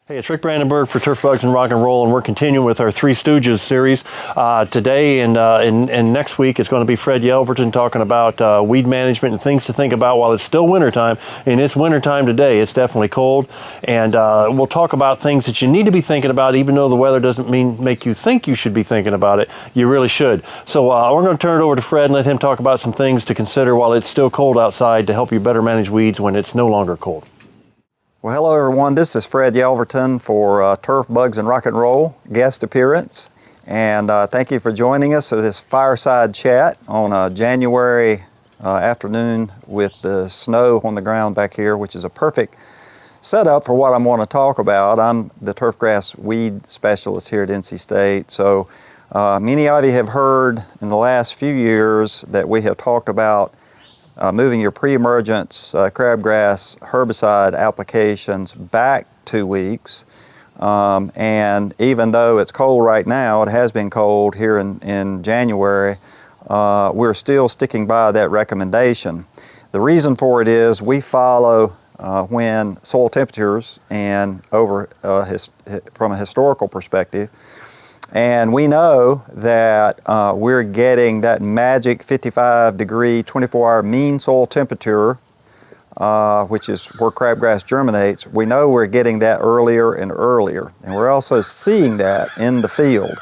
Hey, it's Rick Brandenburg for Turf Bugs and Rock and Roll, and we're continuing with our Three Stooges series today, and next week it's going to be Fred Yelverton talking about weed management and things to think about while it's still wintertime. And it's wintertime today. It's definitely cold, and we'll talk about things that you need to be thinking about, even though the weather doesn't make you think you should be thinking about it. You really should. So we're going to turn it over to Fred and let him talk about some things to consider while it's still cold outside to help you better manage weeds when it's no longer cold. Well, hello everyone. This is Fred Yelverton for Turf Bugs and Rock and Roll guest appearance, and thank you for joining us for this fireside chat on a January afternoon with the snow on the ground back here, which is a perfect setup for what I'm going to talk about. I'm the turfgrass weed specialist here at NC State, so many of you have heard in the last few years that we have talked about moving your pre-emergence crabgrass herbicide applications back 2 weeks. And even though it's cold right now, it has been cold here in January, we're still sticking by that recommendation. The reason for it is we follow when soil temperatures and from a historical perspective, and we know that we're getting that magic 55-degree, 24-hour mean soil temperature, which is where crabgrass germinates. We know we're getting that earlier and earlier. And we're also seeing that in the field.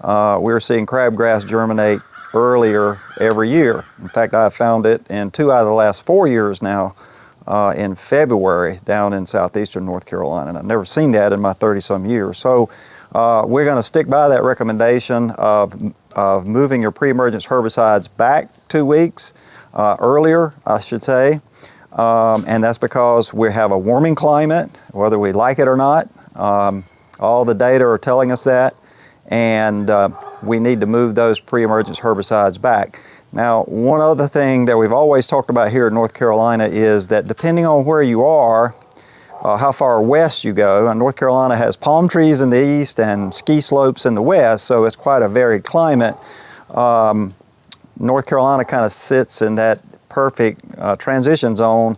We're seeing crabgrass germinate earlier every year. In fact, I've found it in 2 out of the last 4 years now in February down in southeastern North Carolina. And I've never seen that in my 30-some years. So we're going to stick by that recommendation of moving your pre-emergence herbicides back 2 weeks earlier, I should say. And that's because we have a warming climate, whether we like it or not. All the data are telling us that. And we need to move those pre-emergence herbicides back. Now, one other thing that we've always talked about here in North Carolina is that depending on where you are, how far west you go, and North Carolina has palm trees in the east and ski slopes in the west, so it's quite a varied climate. North Carolina kind of sits in that perfect transition zone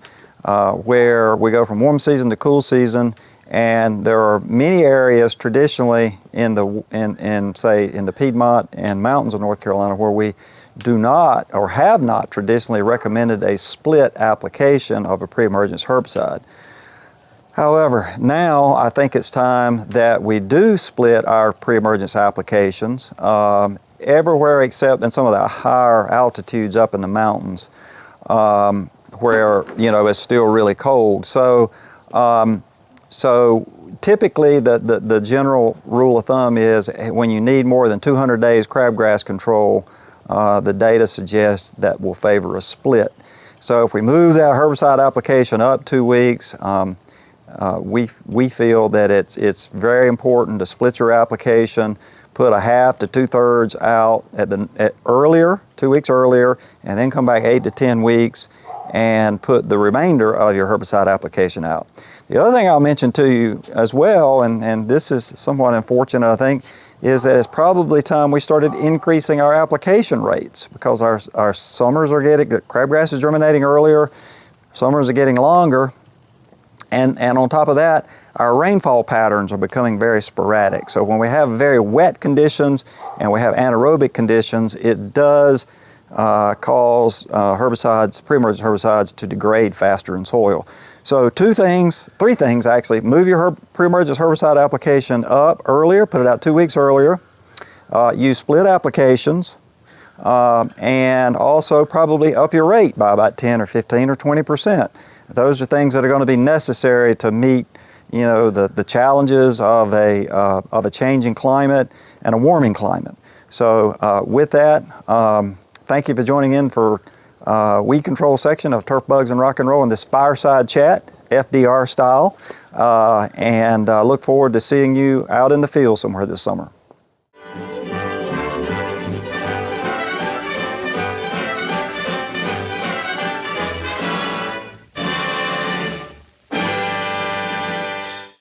where we go from warm season to cool season, and there are many areas traditionally in the Piedmont and mountains of North Carolina where we do not or have not traditionally recommended a split application of a pre-emergence herbicide. However, now I think it's time that we do split our pre-emergence applications everywhere except in some of the higher altitudes up in the mountains where it's still really cold. So typically the general rule of thumb is when you need more than 200 days crabgrass control, the data suggests that will favor a split. So if we move that herbicide application up 2 weeks, we feel that it's very important to split your application, put a half to 2/3 out earlier, 2 weeks earlier, and then come back 8 to 10 weeks and put the remainder of your herbicide application out. The other thing I'll mention to you as well, and this is somewhat unfortunate I think, is that it's probably time we started increasing our application rates because our summers are crabgrass is germinating earlier, summers are getting longer. And on top of that, our rainfall patterns are becoming very sporadic. So when we have very wet conditions and we have anaerobic conditions, it does cause pre-emergence herbicides to degrade faster in soil. So 3 things actually. Move your pre-emergence herbicide application up earlier, put it out 2 weeks earlier. Use split applications. And also probably up your rate by about 10 or 15 or 20%. Those are things that are going to be necessary to meet, the challenges of a changing climate and a warming climate. So with that, thank you for joining in for weed control section of Turf Bugs and Rock and Roll in this fireside chat, FDR style, and look forward to seeing you out in the field somewhere this summer.